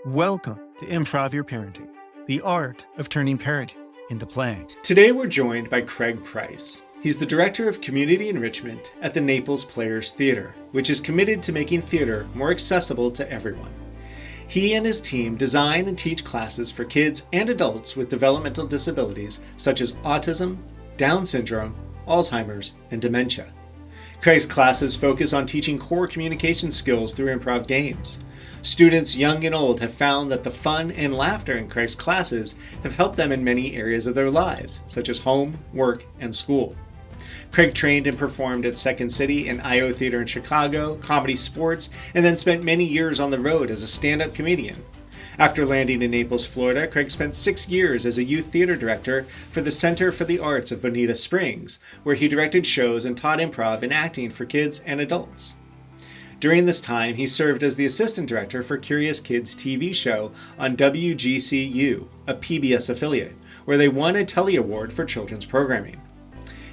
Welcome to Improv Your Parenting, the art of turning parenting into play. Today we're joined by Craig Price. He's the Director of Community Enrichment at the Naples Players Theater, which is committed to making theater more accessible to everyone. He and his team design and teach classes for kids and adults with developmental disabilities such as autism, Down syndrome, Alzheimer's, and dementia. Craig's classes focus on teaching core communication skills through improv games. Students young and old have found that the fun and laughter in Craig's classes have helped them in many areas of their lives, such as home, work, and school. Craig trained and performed at Second City and IO Theater in Chicago, Comedy Sports, and then spent many years on the road as a stand-up comedian. After landing in Naples, Florida, Craig spent 6 years as a youth theater director for the Center for the Arts of Bonita Springs, where he directed shows and taught improv and acting for kids and adults. During this time, he served as the assistant director for Curious Kids' TV show on WGCU, a PBS affiliate, where they won a Telly Award for children's programming.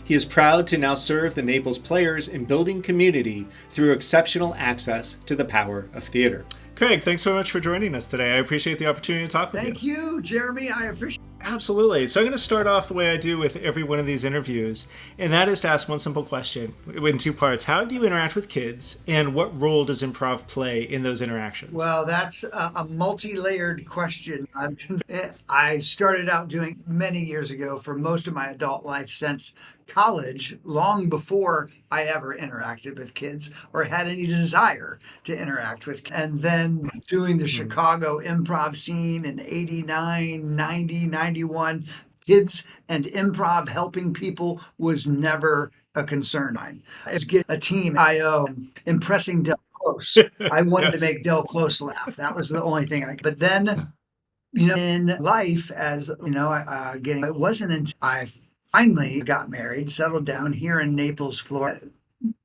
He is proud to now serve the Naples Players in building community through exceptional access to the power of theater. Craig, thanks so much for joining us today. I appreciate the opportunity to talk with you. Thank you, Jeremy. I appreciate it. Absolutely. So I'm going to start off the way I do with every one of these interviews, and that is to ask one simple question in two parts. How do you interact with kids, and what role does improv play in those interactions? Well, that's a multi-layered question. I started out doing many years ago for most of my adult life since college, long before I ever interacted with kids or had any desire to interact with kids. And then doing the Chicago improv scene in 89, 90, 91, kids and improv helping people was never a concern. As get a team, IO, impressing Del Close. I wanted to make Del Close laugh. That was the only thing I could. But then, in life, as it wasn't until I finally got married, settled down here in Naples, Florida.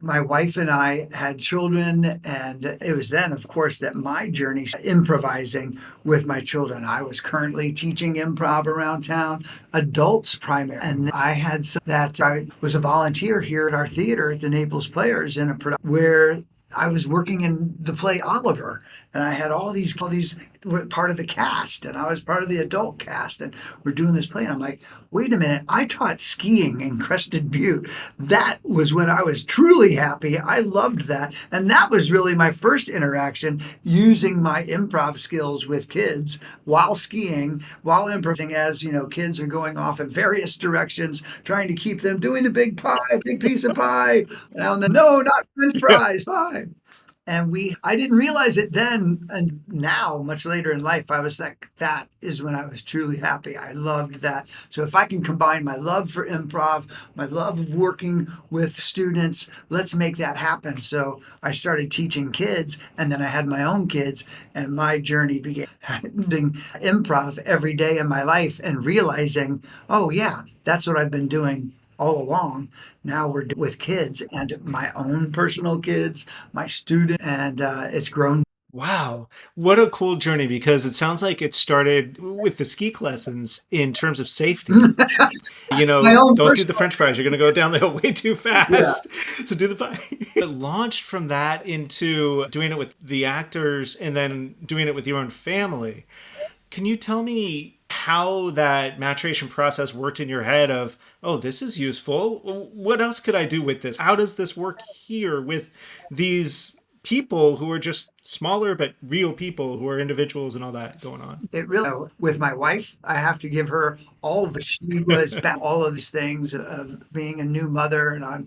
My wife and I had children, and it was then, of course, that my journey improvising with my children. I was currently teaching improv around town, adults primarily, and I had I was a volunteer here at our theater at the Naples Players in a production where I was working in the play Oliver, and I had all these were part of the cast, and I was part of the adult cast, and we're doing this play, and I'm like, wait a minute, I taught skiing in Crested Butte. That was when I was truly happy. I loved that, and that was really my first interaction using my improv skills with kids while skiing, while improvising, as kids are going off in various directions, trying to keep them doing the big piece of pie, and then no, not French fries, pie. And I didn't realize it then, and now, much later in life, I was like, that is when I was truly happy. I loved that. So if I can combine my love for improv, my love of working with students, let's make that happen. So I started teaching kids, and then I had my own kids, and my journey began doing improv every day in my life and realizing, oh yeah, that's what I've been doing all along. Now we're with kids and my own personal kids, my students, and it's grown. Wow. What a cool journey, because it sounds like it started with the ski lessons in terms of safety. Don't do the French fries. You're going to go down the hill way too fast. Yeah. So do the pie. It launched from that into doing it with the actors and then doing it with your own family. Can you tell me how that maturation process worked in your head of, oh, this is useful. What else could I do with this? How does this work here with these people who are just smaller but real people who are individuals and all that going on? It really, with my wife, I have to give her all of she was all of these things of being a new mother, and I'm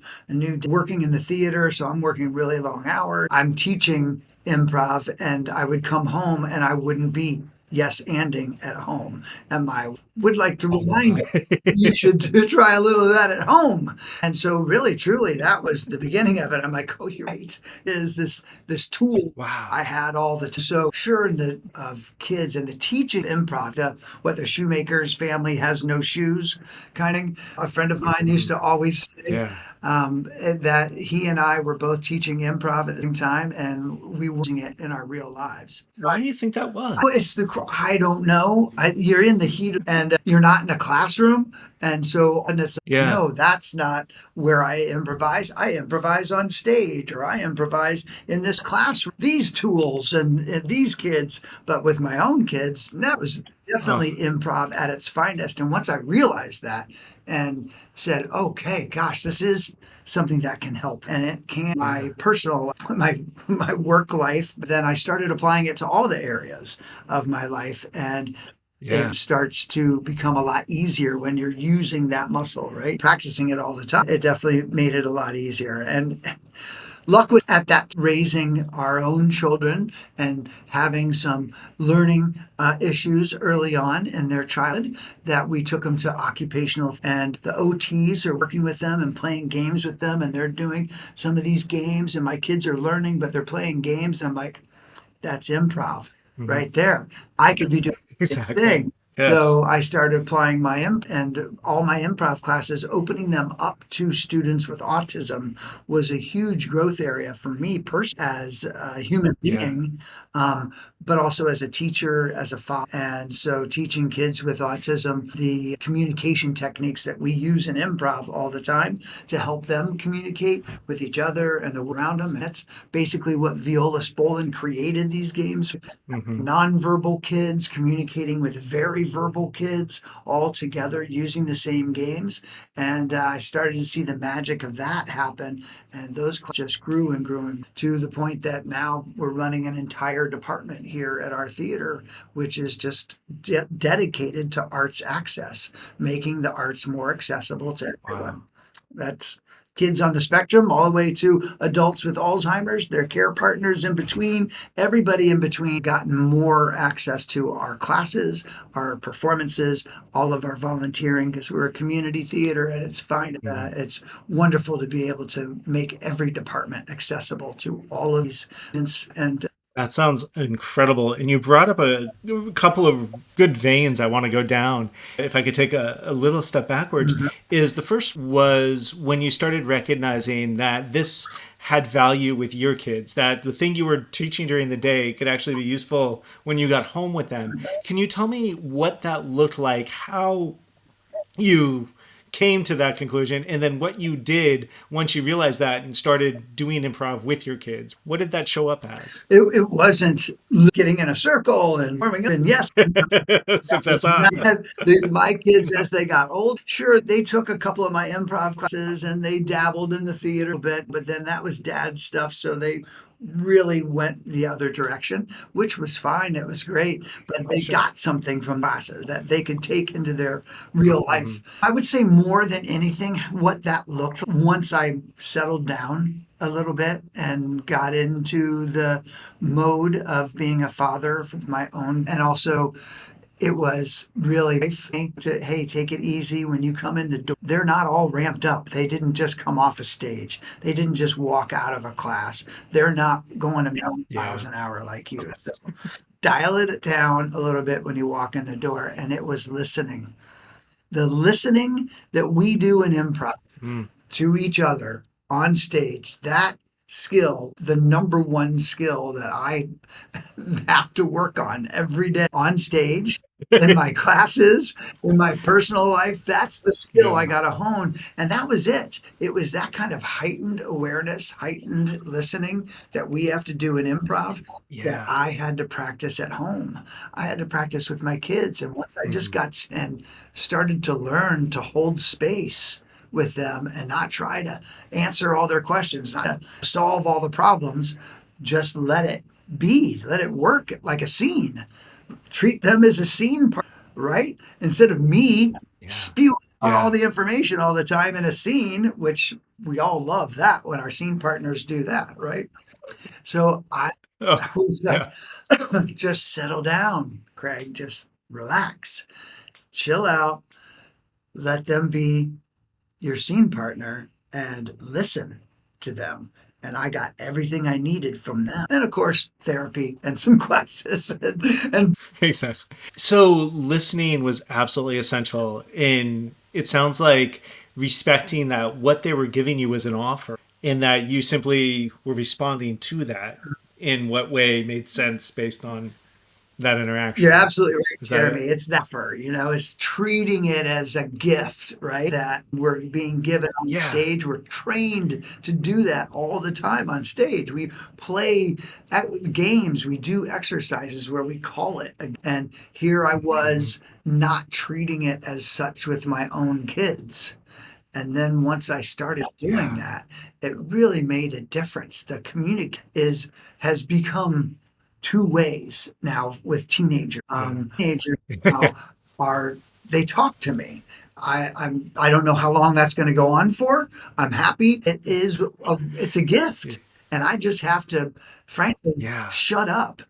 working in the theater, so I'm working really long hours. I'm teaching improv, and I would come home and I wouldn't be yes-anding at home. And I would like to remind you should try a little of that at home. And so really, truly, that was the beginning of it. I'm like, oh, you're right. Is this tool I had all the time. So sure, of kids and the teaching improv, what the shoemaker's family has no shoes kind of. A friend of mine used to always say that he and I were both teaching improv at the same time, and we were doing it in our real lives. Why do you think that was? Well, I don't know. You're in the heat and you're not in a classroom. And so, and it's Yeah. no, that's not where I improvise. I improvise on stage, or I improvise in this classroom, these tools and these kids. But with my own kids, that was Oh, definitely improv at its finest. And once I realized that and said, okay, gosh, this is something that can help. And it can yeah. my personal, my work life. Then I started applying it to all the areas of my life. And Yeah. it starts to become a lot easier when you're using that muscle, right? Practicing it all the time. It definitely made it a lot easier. And luck was at that, raising our own children and having some learning issues early on in their childhood, that we took them to occupational, and the OTs are working with them and playing games with them, and they're doing some of these games, and my kids are learning, but they're playing games. And I'm like, that's improv Mhm. right there. I could be doing the same Exactly. thing. Yes. So I started applying my and all my improv classes, opening them up to students with autism was a huge growth area for me personally as a human Yeah. being, but also as a teacher, as a father. And so teaching kids with autism the communication techniques that we use in improv all the time to help them communicate with each other and the world around them. And that's basically what Viola Spolin created these games. Hmm. Nonverbal kids communicating with very verbal kids all together using the same games. And I started to see the magic of that happen. And those just grew and grew, and to the point that now we're running an entire department here at our theater, which is just dedicated to arts access, making the arts more accessible to Wow. everyone. That's kids on the spectrum, all the way to adults with Alzheimer's, their care partners in between, everybody in between, gotten more access to our classes, our performances, all of our volunteering, because we're a community theater at its fine. Mhm. It's wonderful to be able to make every department accessible to all of these. And That sounds incredible. And you brought up a couple of good veins I want to go down. If I could take a little step backwards, Mhm. is the first was when you started recognizing that this had value with your kids, that the thing you were teaching during the day could actually be useful when you got home with them. Can you tell me what that looked like, how you came to that conclusion, and then what you did once you realized that and started doing improv with your kids? What did that show up as? it wasn't getting in a circle and warming up. And yes, Except that's on. my kids, as they got old, sure, they took a couple of my improv classes and they dabbled in the theater a bit, but then that was dad's stuff. So they really went the other direction, which was fine. It was great. But they Sure. got something from classes that they could take into their real Hmm. life. I would say more than anything, what that looked like once I settled down a little bit and got into the mode of being a father with my own, and also it was really to, hey, take it easy when you come in the door. They're not all ramped up. They didn't just come off a stage. They didn't just walk out of a class. They're not going a million miles Yeah. an hour like you. So dial it down a little bit when you walk in the door. And it was listening. The listening that we do in improv Mm. to each other on stage, that skill, the number one skill that I have to work on every day on stage, in my classes, in my personal life, that's the skill I Yeah. got to hone. And that was it. It was that kind of heightened awareness, heightened listening that we have to do in improv that Yeah. I had to practice at home. I had to practice with my kids. And once I just Hmm. got and started to learn to hold space with them and not try to answer all their questions, not to solve all the problems, just let it be, let it work like a scene. Treat them as a scene part, right? Instead of me Yeah. spewing out all Yeah. the information all the time in a scene, which we all love that when our scene partners do that, right? So I Oh, was like, yeah. just settle down, Craig, just relax, chill out, let them be your scene partner and listen to them. And I got everything I needed from them. And of course, therapy and some classes. And Exactly. So listening was absolutely essential. And it sounds like respecting that what they were giving you was an offer and that you simply were responding to that in what way made sense based on that You're interaction. absolutely right, Is that Jeremy. it? It's that for, it's treating it as a gift, right? That we're being given on Yeah. stage. We're trained to do that all the time on stage. We play games, we do exercises where we call it. And here I Mhm. was not treating it as such with my own kids. And then once I started doing Yeah. that, it really made a difference. The community has become two ways now with teenagers. Yeah. Teenagers now are they talk to me. I don't know how long that's going to go on for. I'm happy. It's a gift, and I just have to, frankly, Yeah. shut up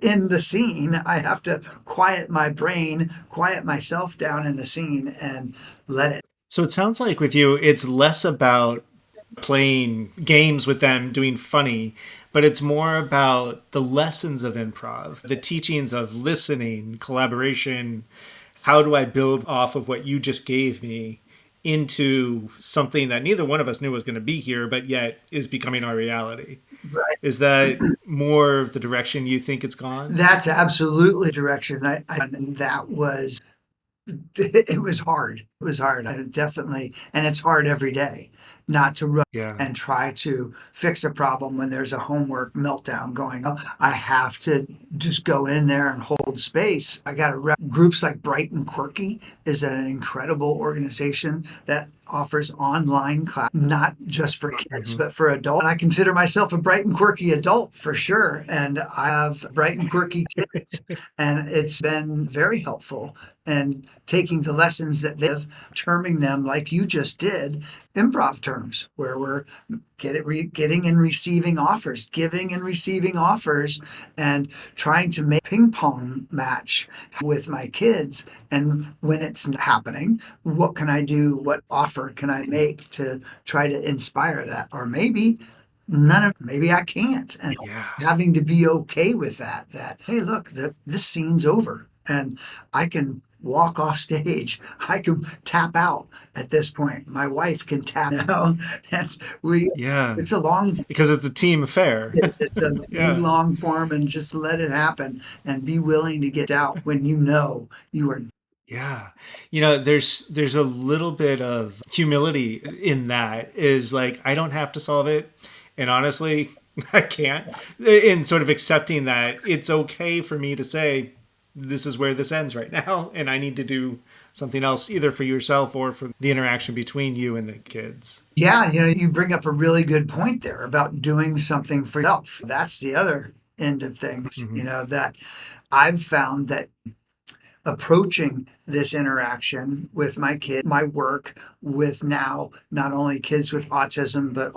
in the scene. I have to quiet my brain, quiet myself down in the scene, and let it. So it sounds like with you, it's less about playing games with them, doing funny, but it's more about the lessons of improv, the teachings of listening, collaboration. How do I build off of what you just gave me into something that neither one of us knew was going to be here, but yet is becoming our reality? Right. Is that more of the direction you think it's gone? That's absolutely direction. And that was it was hard. It was hard. I definitely, and it's hard every day not to run Yeah. and try to fix a problem when there's a homework meltdown going on. I have to just go in there and hold space. I got to groups like Bright and Quirky is an incredible organization that offers online class, not just for kids, Hmm. but for adults. And I consider myself a bright and quirky adult for sure. And I have bright and quirky kids, and it's been very helpful. And taking the lessons that they've, terming them like you just did, improv terms, where we're getting and receiving offers, giving and receiving offers, and trying to make ping pong match with my kids. And when it's happening, what can I do? What offer can I make to try to inspire that? Or maybe I can't. And Yeah. having to be okay with that, hey, look, this scene's over and I can walk off stage. I can tap out at this point. My wife can tap out, and Yeah. it's a long, Because it's a team affair. it's a big Yeah. long form, and just let it happen and be willing to get out when you are. Yeah. There's a little bit of humility in that is like I don't have to solve it. And honestly, I can't. In sort of accepting that it's okay for me to say this is where this ends right now and I need to do something else either for yourself or for the interaction between you and the kids. Yeah, you bring up a really good point there about doing something for yourself. That's the other end of things, Hmm. that I've found that approaching this interaction with my kid, my work with now not only kids with autism, but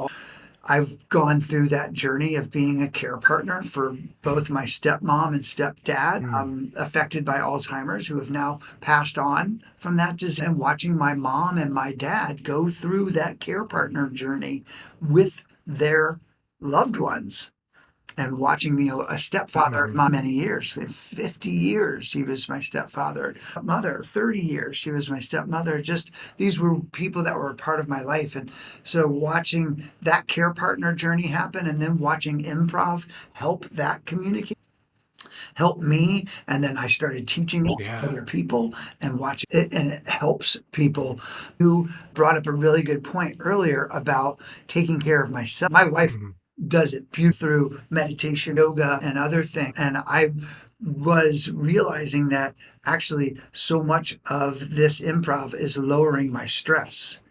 I've gone through that journey of being a care partner for both my stepmom and stepdad, Mm. affected by Alzheimer's, who have now passed on from that disease, and watching my mom and my dad go through that care partner journey with their loved ones. And watching me, a stepfather of Hmm. mine many years, 50 years, he was my stepfather. Mother, 30 years, she was my stepmother. Just these were people that were a part of my life. And so watching that care partner journey happen and then watching improv help that communicate helped me. And then I started teaching it to Yeah. other people and watching it, and it helps people. Who brought up a really good point earlier about taking care of myself. My wife Hmm. does it through meditation, yoga, and other things. And I was realizing that actually so much of this improv is lowering my stress.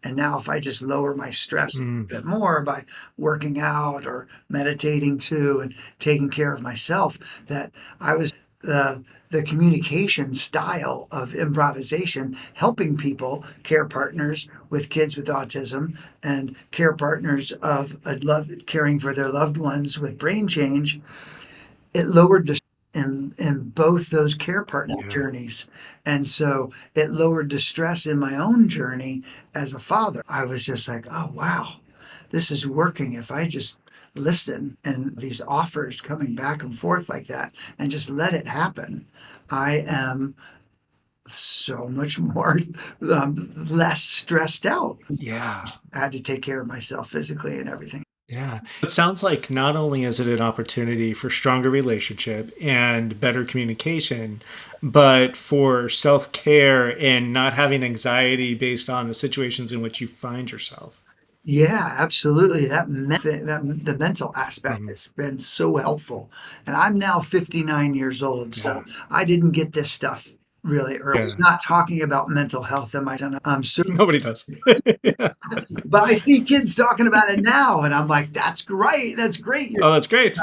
And now, if I just lower my stress Mm. a bit more by working out or meditating too and taking care of myself, that I was the communication style of improvisation, helping people, care partners with kids with autism and care partners of caring for their loved ones with brain change. It lowered the in both those care partner Yeah. journeys. And so it lowered the stress in my own journey as a father. I was just like, oh, wow, this is working. If I just listen and these offers coming back and forth like that and just let it happen, I am so much more less stressed out. Yeah. I had to take care of myself physically and everything. Yeah. It sounds like not only is it an opportunity for stronger relationship and better communication, but for self-care and not having anxiety based on the situations in which you find yourself. Yeah, absolutely. That the mental aspect Mhm. has been so helpful. And I'm now 59 years old, Yeah. so I didn't get this stuff really early. I was Yeah. not talking about mental health in my son. So Nobody does. Yeah. but I see kids talking about it now, and I'm like, that's great. That's great. Oh, that's great.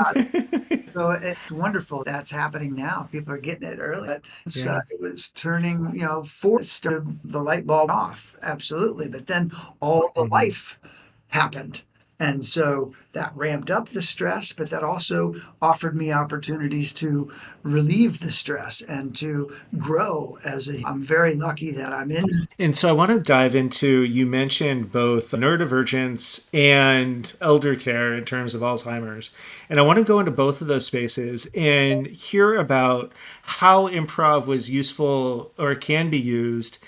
So it's wonderful that's happening now. People are getting it early. But Yeah. it was turning, fourth, started the light bulb off. Absolutely. But then all the Mhm. life happened. And so that ramped up the stress, but that also offered me opportunities to relieve the stress and to grow I'm very lucky that I'm in. And so I want to dive into, you mentioned both neurodivergence and elder care in terms of Alzheimer's. And I want to go into both of those spaces and hear about how improv was useful or can be used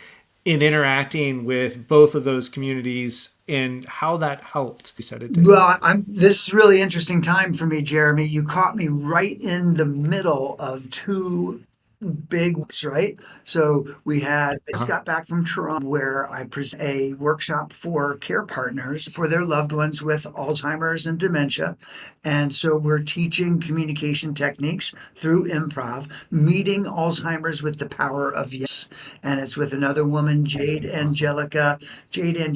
in interacting with both of those communities and how that helped. You said it did. Well, this is really interesting time for me, Jeremy. You caught me right in the middle of two big ones, right? So I just Uh-huh. got back from Toronto where I present a workshop for care partners for their loved ones with Alzheimer's and dementia. And so we're teaching communication techniques through improv, meeting Alzheimer's with the power of yes. And it's with another woman, Jade Awesome. Angelica.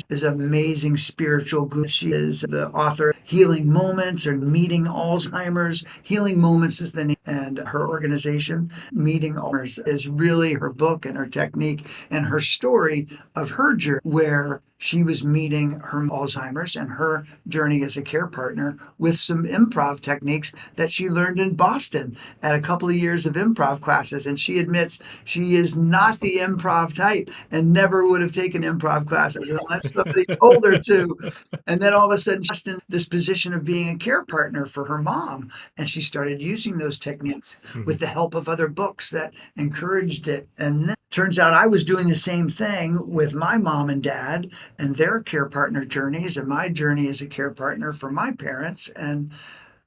Is an amazing spiritual guru. She is the author of Healing Moments and Meeting Alzheimer's. Healing Moments is the name, and her organization, Meeting Alzheimer's, is really her book and her technique and her story of her journey where she was meeting her Alzheimer's and her journey as a care partner with some improv techniques that she learned in Boston at a couple of years of improv classes. And she admits she is not the improv type and never would have taken improv classes unless somebody told her to. And then all of a sudden, she's in this position of being a care partner for her mom. And she started using those techniques with Mhm. the help of other books that encouraged it. And then turns out I was doing the same thing with my mom and dad and their care partner journeys and my journey as a care partner for my parents. And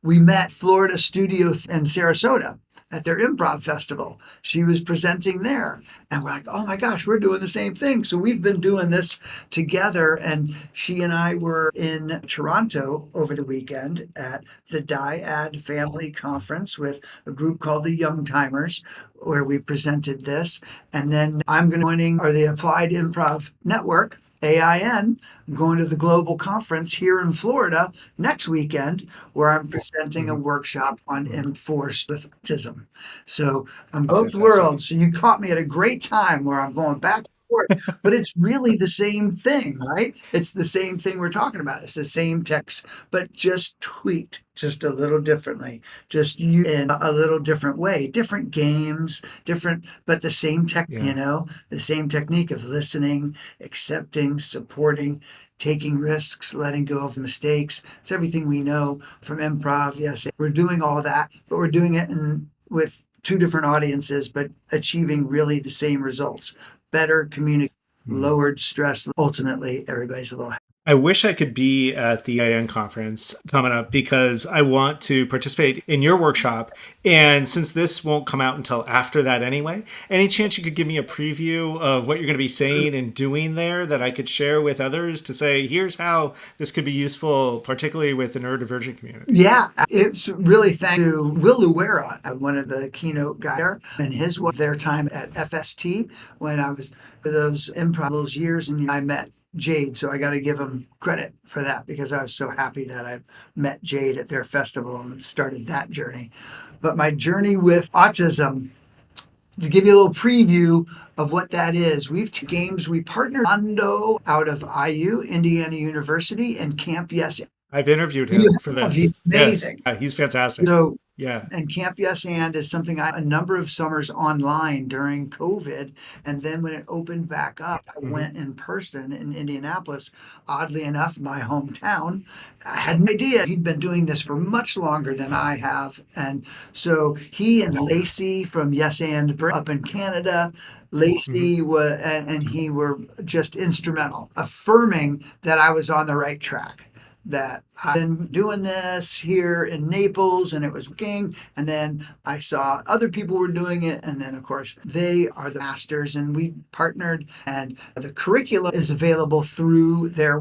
we met Florida Studio in Sarasota at their improv festival. She was presenting there. And we're like, oh my gosh, we're doing the same thing. So we've been doing this together. And she and I were in Toronto over the weekend at the Dyad Family Conference with a group called the Young Timers, where we presented this. And then I'm going to be joining the Applied Improv Network. AIN. I'm going to the global conference here in Florida next weekend where I'm presenting a Mhm. workshop on Mhm. enforced with autism. So I'm Oh, both fantastic. worlds. So you caught me at a great time where I'm going back and forth, but it's really the same thing, right? It's the same thing we're talking about. It's the same text, but just tweaked just a little differently, just you in a little different way, different games, different, but the same tech, Yeah. the same technique of listening, accepting, supporting, taking risks, letting go of mistakes. It's everything we know from improv. Yes, we're doing all that, but we're doing it with two different audiences, but achieving really the same results. Better communication, Mhm. lowered stress. Ultimately, everybody's a little. I wish I could be at the IN conference coming up because I want to participate in your workshop. And since this won't come out until after that anyway, any chance you could give me a preview of what you're going to be saying and doing there that I could share with others to say, here's how this could be useful, particularly with the neurodivergent community? Yeah, it's really thank to Will Luera, one of the keynote guys there, and their time at FST when I was for those improv those years, and I met Jade. So I got to give him credit for that because I was so happy that I met Jade at their festival and started that journey. But my journey with autism, to give you a little preview of what that is, we partnered Ando out of IU, Indiana University, and Camp Yes. I've interviewed You him for have, he's this. Yes, amazing. he's fantastic. So Yeah. and Camp Yes and is something a number of summers online during COVID. And then when it opened back up, I Hmm. went in person in Indianapolis, oddly enough, my hometown. I had no idea he'd been doing this for much longer than I have. And so he and Lacey from Yes and up in Canada, Hmm. Lacey and he were just instrumental, affirming that I was on the right track. that I've been doing this here in Naples and it was working. And then I saw other people were doing it. And then, of course, they are the masters and we partnered. And the curriculum is available through their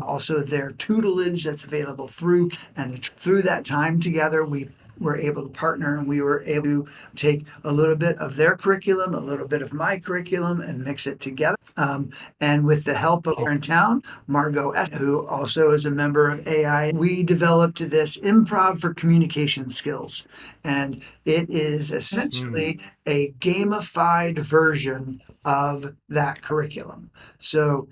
tutelage that's available through. And through that time together, we were able to partner and we were able to take a little bit of their curriculum, a little bit of my curriculum, and mix it together. And with the help of here in town, Margot S., who also is a member of AI, we developed this improv for communication skills. And it is essentially a gamified version of that curriculum. So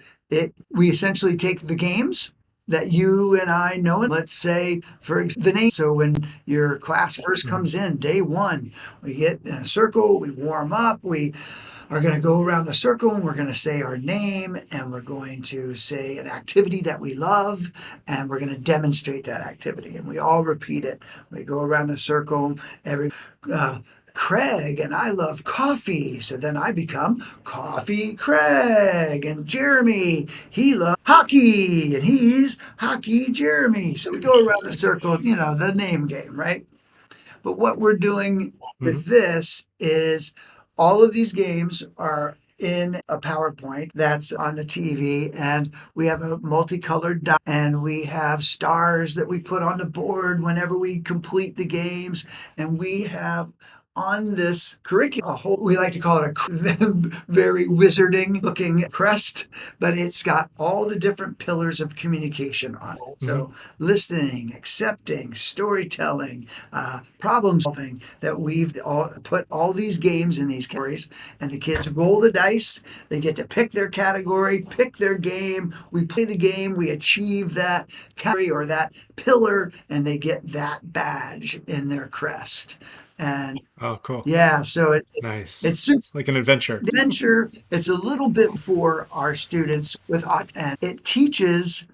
we essentially take the games that you and I know. Let's say, for example, the name. So when your class first comes in, day one, we get in a circle, we warm up, we are going to go around the circle and we're going to say our name and we're going to say an activity that we love and we're going to demonstrate that activity. And we all repeat it. We go around the circle, Craig and I love coffee. So then I become Coffee Craig. And Jeremy, he loves hockey and he's Hockey Jeremy. So we go around the circle, the name game, right? But what we're doing with this is all of these games are in a PowerPoint that's on the TV, and we have a multicolored dot, and we have stars that we put on the board whenever we complete the games, and we have on this curriculum, we like to call it a very wizarding looking crest, but it's got all the different pillars of communication on it. So listening, accepting, storytelling, problem solving, that we've put all these games in these categories, and the kids roll the dice. They get to pick their category, pick their game. We play the game, we achieve that category or that pillar, and they get that badge in their crest. And cool. Yeah, so Nice. It's like an adventure. It's a little bit for our students with autism, and it teaches,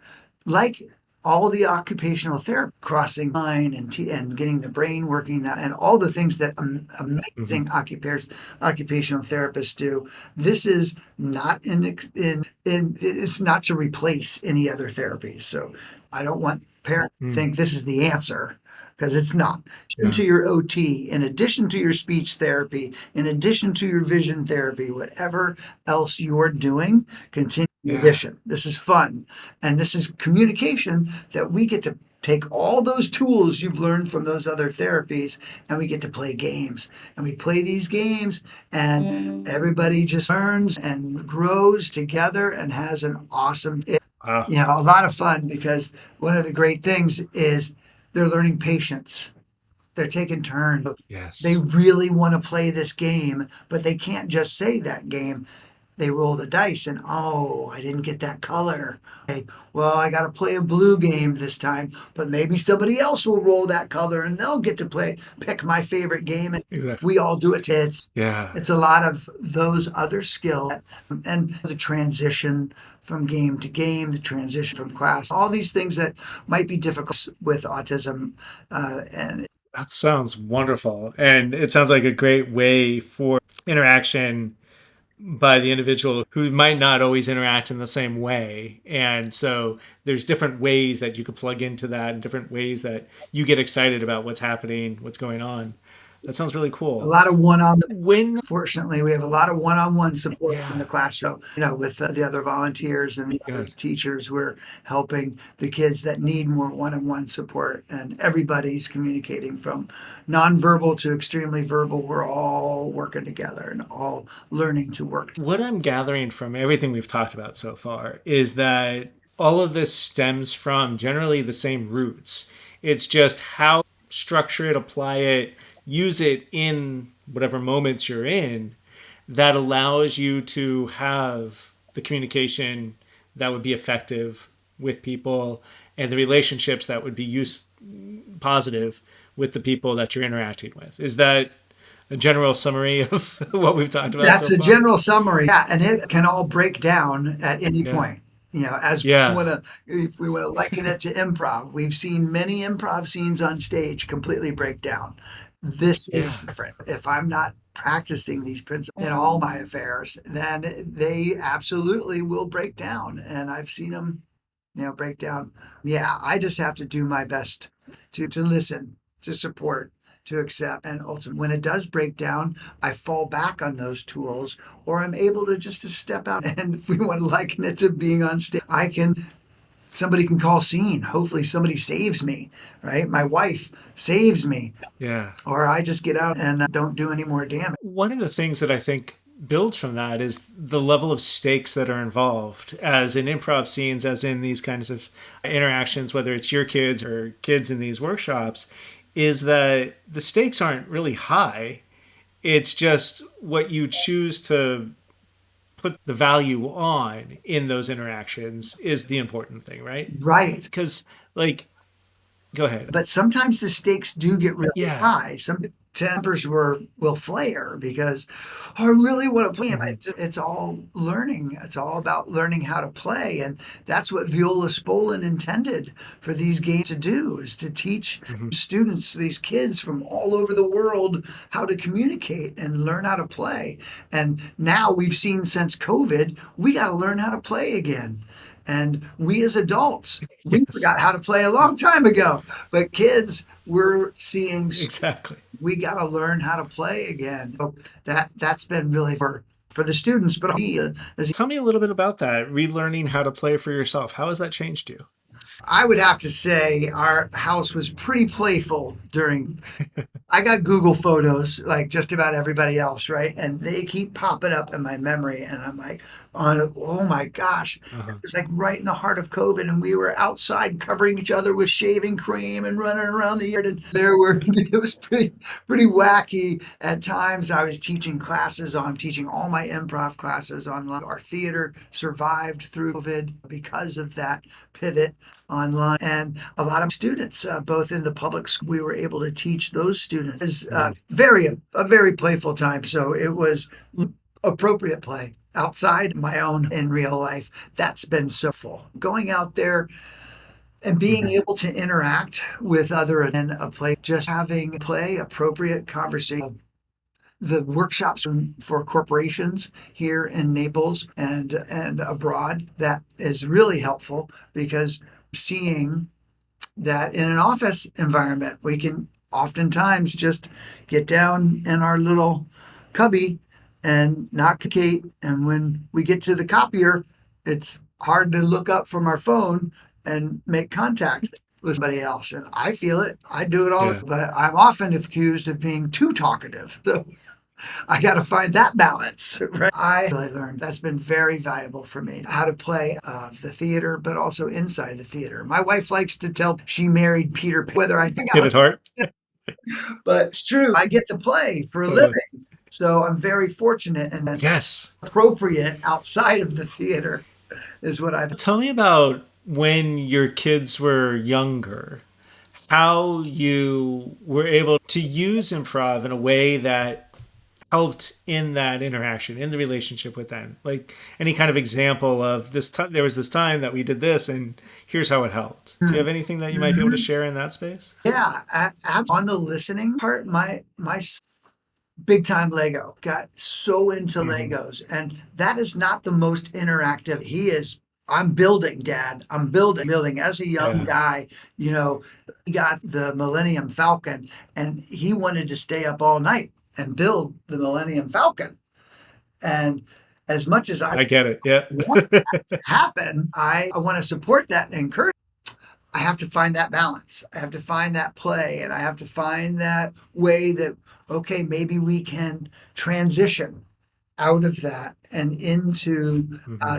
like all the occupational therapy, crossing line and getting the brain working, and all the things that amazing occupational therapists do. This is not it's not to replace any other therapies. So I don't want parents to think this is the answer, because it's not. To your OT, in addition to your speech therapy, in addition to your vision therapy, whatever else you're doing, continue in addition. This is fun. And this is communication that we get to take all those tools you've learned from those other therapies, and we get to play games. And we play these games, and everybody just learns and grows together and has an awesome, a lot of fun, because one of the great things is they're learning patience. They're taking turns. Yes. They really want to play this game, but they can't just say that game. They roll the dice and, I didn't get that color. Okay, well, I got to play a blue game this time, but maybe somebody else will roll that color and they'll get to pick my favorite game. And we all do it. It's a lot of those other skills, and the transition from game to game, the transition from class, all these things that might be difficult with autism. And that sounds wonderful. And it sounds like a great way for interaction by the individual who might not always interact in the same way. And so there's different ways that you could plug into that, and different ways that you get excited about what's happening, what's going on. That sounds really cool. A lot of fortunately, we have a lot of one-on-one support in the classroom, with the other volunteers and the other teachers. We're helping the kids that need more one-on-one support, and everybody's communicating from nonverbal to extremely verbal. We're all working together and all learning to work. What I'm gathering from everything we've talked about so far is that all of this stems from generally the same roots. It's just how structure it, apply it, use it in whatever moments you're in, that allows you to have the communication that would be effective with people, and the relationships that would be positive with the people that you're interacting with. Is that a general summary of what we've talked about? That's a general summary. Yeah, and it can all break down at any point. If we want to liken it to improv, we've seen many improv scenes on stage completely break down. This is different. If I'm not practicing these principles in all my affairs, then they absolutely will break down. And I've seen them breakdown. Yeah, I just have to do my best to listen, to support, to accept. And ultimately, when it does break down, I fall back on those tools, or I'm able to just to step out. And if we want to liken it to being on stage, somebody can call scene. Hopefully somebody saves me, right? My wife saves me, Yeah. or I just get out and don't do any more damage. One of the things that I think builds from that is the level of stakes that are involved, as in improv scenes, as in these kinds of interactions, whether it's your kids or kids in these workshops, is that the stakes aren't really high. It's just what you choose to put the value on in those interactions is the important thing, right? Right. Because, like, go ahead. But sometimes the stakes do get really Yeah. high. Some tempers will flare because I really want to play. It's all learning. It's all about learning how to play. And that's what Viola Spolin intended for these games to do, is to teach students, these kids from all over the world, how to communicate and learn how to play. And now we've seen since COVID, we got to learn how to play again. And we as adults, we forgot how to play a long time ago. But kids, we're seeing Exactly. we got to learn how to play again. So that's been really for the students, but Tell me a little bit about that, relearning how to play for yourself. How has that changed you? I would have to say our house was pretty playful during. I got Google Photos like just about everybody else, right? And they keep popping up in my memory, and I'm like, oh my gosh, it was like right in the heart of COVID, and we were outside covering each other with shaving cream and running around the yard, and it was pretty wacky at times. I was teaching all my improv classes online. Our theater survived through COVID because of that pivot online, and a lot of students, both in the public school, we were able to teach those students. It's a very playful time. So it was appropriate play outside my own in real life. That's been so full. Going out there and being able to interact with other in a play, just having play appropriate conversation. The workshops for corporations here in Naples and abroad, that is really helpful, because seeing that in an office environment, we can oftentimes just get down in our little cubby and not communicate. And when we get to the copier, it's hard to look up from our phone and make contact with somebody else. And I feel it. I do it all, but I'm often accused of being too talkative. So I got to find that balance, right? I really learned that's been very valuable for me, how to play the theater, but also inside the theater. My wife likes to tell she married Peter Pan, whether I think Pivot heart. but it's true. I get to play for a living. So I'm very fortunate, and that's appropriate outside of the theater is what I've. Tell me about when your kids were younger, how you were able to use improv in a way that helped in that interaction, in the relationship with them. Like any kind of example of this time, there was this time that we did this and here's how it helped. Do you have anything that you might be able to share in that space? Yeah, on the listening part, my big time Lego, got so into Legos, and that is not the most interactive. I'm building, Dad. I'm building. As a young guy, he got the Millennium Falcon, and he wanted to stay up all night and build the Millennium Falcon. And as much as I get it, want that to happen, I want to support that and encourage. I have to find that balance. I have to find that play, and I have to find that way that, okay, maybe we can transition out of that and into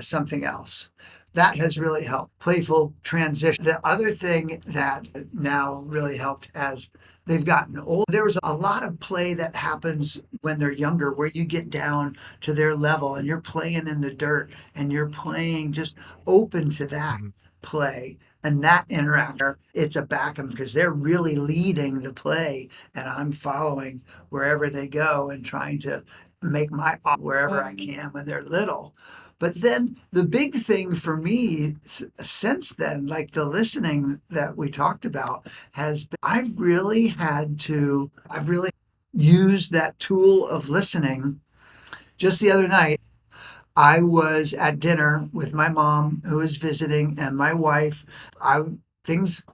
something else. That has really helped. Playful transition. The other thing that now really helped as they've gotten old, there was a lot of play that happens when they're younger, where you get down to their level and you're playing in the dirt and you're playing just open to that play. And that interaction, it's a back them because they're really leading the play, and I'm following wherever they go and trying to make my wherever I can when they're little. But then the big thing for me since then, like the listening that we talked about, has been I've really used that tool of listening. Just the other night, I was at dinner with my mom who was visiting and my wife. I things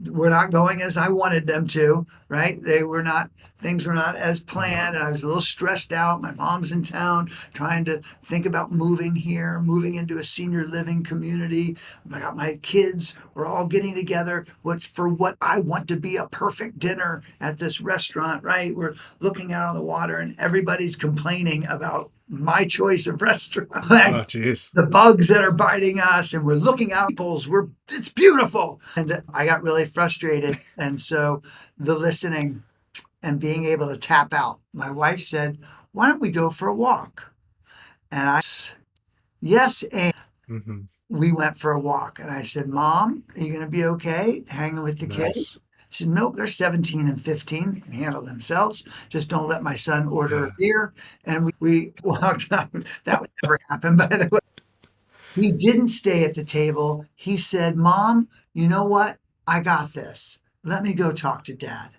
were not going as I wanted them to, right? Things were not as planned. And I was a little stressed out. My mom's in town trying to think about moving here, moving into a senior living community. My kids were all getting together what I want to be a perfect dinner at this restaurant, right? We're looking out on the water and everybody's complaining about my choice of restaurant. Oh, jeez. The bugs that are biting us, and we're looking out people's, it's beautiful. And I got really frustrated. And so the listening and being able to tap out. My wife said, "Why don't we go for a walk?" And I said, yes, and Mm-hmm. we went for a walk. And I said, "Mom, are you going to be okay hanging with the kids?" Nice. She said, "Nope, they're 17 and 15. They can handle themselves. Just don't let my son order a Yeah. beer." And we walked out. That would never happen, by the way. He didn't stay at the table. He said, "Mom, you know what? I got this. Let me go talk to Dad."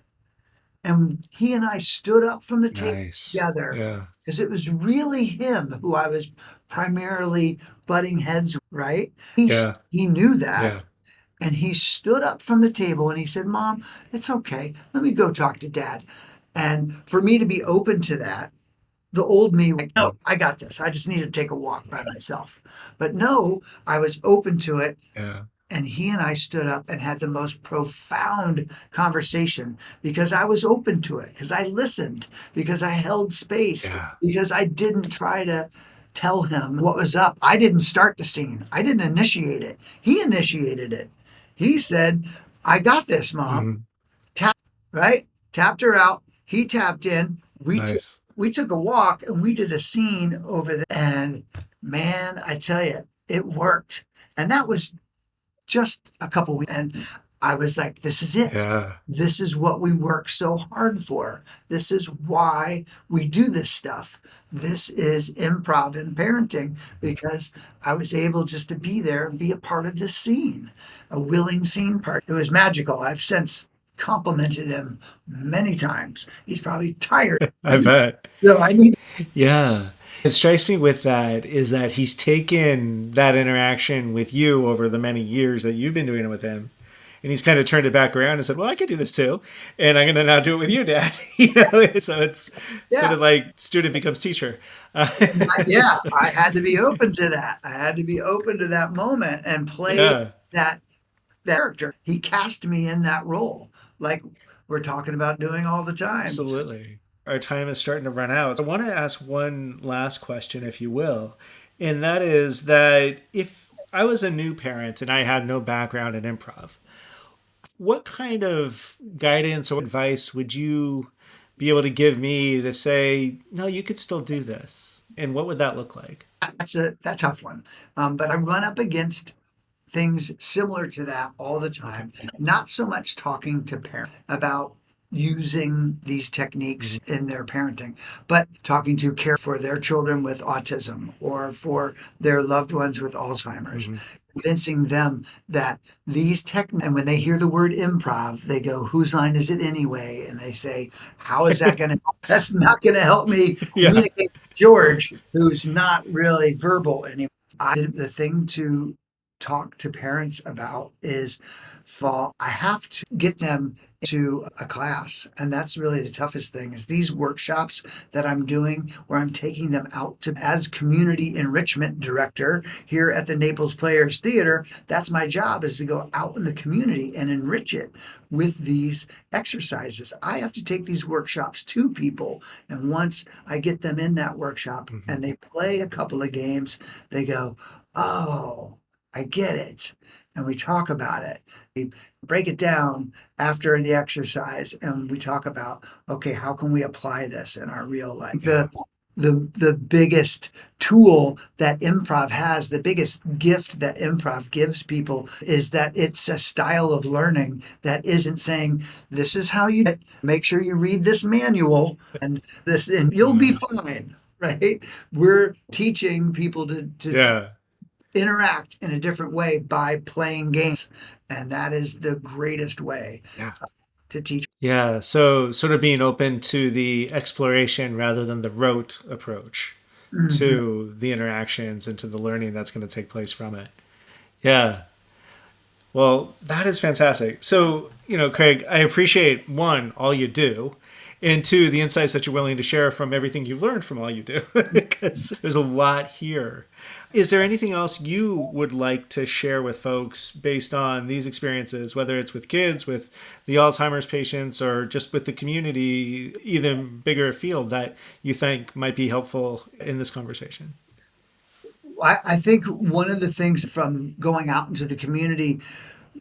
And he and I stood up from the table Nice. together Yeah. because it was really him who I was primarily butting heads with, right? Yeah. He knew that. Yeah. And he stood up from the table and he said, "Mom, it's okay. Let me go talk to Dad." And for me to be open to that, the old me, like, "No, I got this. I just need to take a walk by myself." But no, I was open to it. Yeah. And he and I stood up and had the most profound conversation because I was open to it, because I listened, because I held space, Yeah. because I didn't try to tell him what was up. I didn't start the scene, I didn't initiate it. He initiated it. He said, "I got this, Mom." Mm-hmm. Tap, right? Tapped her out. He tapped in. Nice. We took a walk and we did a scene over there. And man, I tell you, it worked. And that was just a couple weeks. And I was like, this is it. Yeah. This is what we work so hard for. This is why we do this stuff. This is improv in parenting because I was able just to be there and be a part of this scene, a willing scene part. It was magical. I've since complimented him many times. He's probably tired. I bet. So I need. Yeah. It strikes me with that is that he's taken that interaction with you over the many years that you've been doing it with him, and he's kind of turned it back around and said, "Well, I could do this too, and I'm going to now do it with you, Dad." So it's sort Yeah. of like student becomes teacher. Yeah, I had to be open to that. I had to be open to that moment and play Yeah, that character. He cast me in that role, like we're talking about doing all the time. absolutely. Our time is starting to run out. I want to ask one last question, if you will, and that is that if I was a new parent and I had no background in improv, what kind of guidance or advice would you be able to give me to say, no, you could still do this? And what would that look like? That's a tough one, but I run up against things similar to that all the time. Not so much talking to parents about using these techniques in their parenting, but talking to care for their children with autism or for their loved ones with Alzheimer's. Mm-hmm. Convincing them that these techniques, and when they hear the word improv, they go, "Whose line is it anyway?" And they say, "How is that going to help?" That's not going to help me Yeah. communicate with George, who's not really verbal anymore. The thing to talk to parents about is fall. I have to get them to a class. And that's really the toughest thing is these workshops that I'm doing where I'm taking them out to as community enrichment director here at the Naples Players Theater. That's my job is to go out in the community and enrich it with these exercises. I have to take these workshops to people. And once I get them in that workshop and they play a couple of games, they go, "Oh, I get it." And we talk about it. We break it down after the exercise and we talk about, okay, how can we apply this in our real life? The biggest tool that improv has, the biggest gift that improv gives people is that it's a style of learning that isn't saying, "This is how you do it. Make sure you read this manual and this and you'll be fine." Right? We're teaching people to Yeah. interact in a different way by playing games. And that is the greatest way Yeah. to teach. Yeah. So sort of being open to the exploration rather than the rote approach. Mhm. to the interactions and to the learning that's going to take place from it. Yeah. Well, that is fantastic. So, Craig, I appreciate one, all you do, and two, the insights that you're willing to share from everything you've learned from all you do, because there's a lot here. Is there anything else you would like to share with folks based on these experiences, whether it's with kids, with the Alzheimer's patients, or just with the community, even bigger field, that you think might be helpful in this conversation? I think one of the things from going out into the community,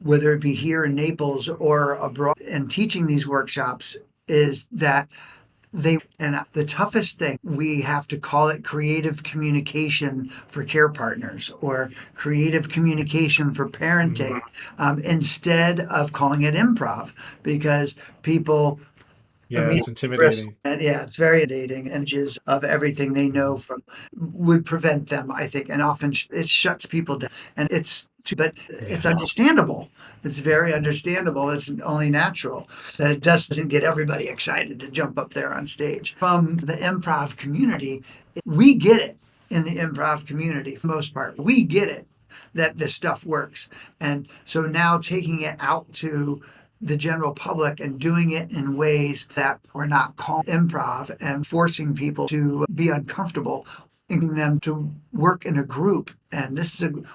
whether it be here in Naples or abroad, and teaching these workshops, is that and the toughest thing, we have to call it creative communication for care partners or creative communication for parenting, instead of calling it improv, because people Yeah, it's immediately bristle. intimidating. And yeah, it's very dating and just of everything they know from would prevent them, I think, and often it shuts people down. And but it's Yeah. understandable. It's very understandable. It's only natural that it doesn't get everybody excited to jump up there on stage. From the improv community, we get it in the improv community for the most part. We get it that this stuff works. And so now taking it out to the general public and doing it in ways that we're not called improv and forcing people to be uncomfortable, asking them to work in a group. And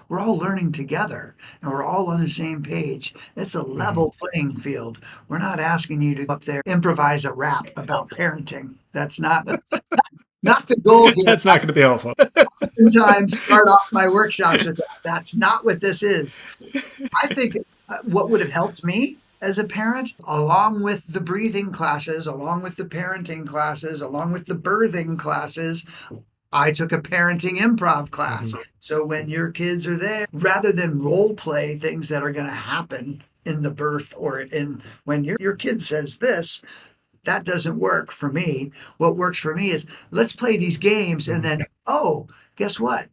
we're all learning together and we're all on the same page. It's a Mhm. level playing field. We're not asking you to go up there, improvise a rap about parenting. That's not the goal here. That's not going to be helpful. Oftentimes start off my workshops with that. That's not what this is. I think what would have helped me as a parent, along with the breathing classes, along with the parenting classes, along with the birthing classes, I took a parenting improv class. Mhm. So when your kids are there, rather than role play things that are going to happen in the birth or in when your kid says this, that doesn't work for me. What works for me is let's play these games and then, oh, guess what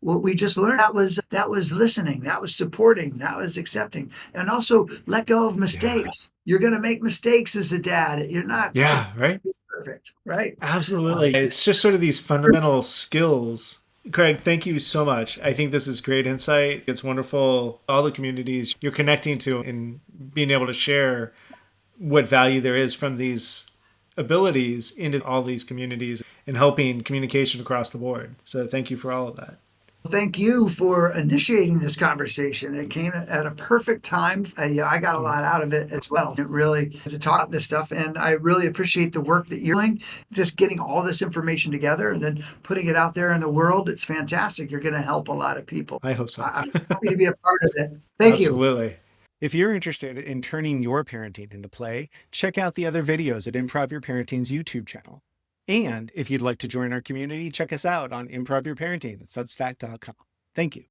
we just learned, that was listening, that was supporting, that was accepting, and also let go of Yeah. mistakes. You're going to make mistakes as a dad. You're not, Yeah, it's right? perfect, right? Absolutely. It's just sort of these fundamental skills. Craig, thank you so much. I think this is great insight. It's wonderful. All the communities you're connecting to and being able to share what value there is from these abilities into all these communities and helping communication across the board. So thank you for all of that. Thank you for initiating this conversation. It came at a perfect time. I got a Mm. lot out of it as well. It really to talk about this stuff, and I really appreciate the work that you're doing. Just getting all this information together and then putting it out there in the world. It's fantastic. You're going to help a lot of people. I hope so. I'm happy to be a part of it. Thank you. Absolutely. If you're interested in turning your parenting into play, check out the other videos at Improv Your Parenting's YouTube channel. And if you'd like to join our community, check us out on Improv Your Parenting at substack.com. Thank you.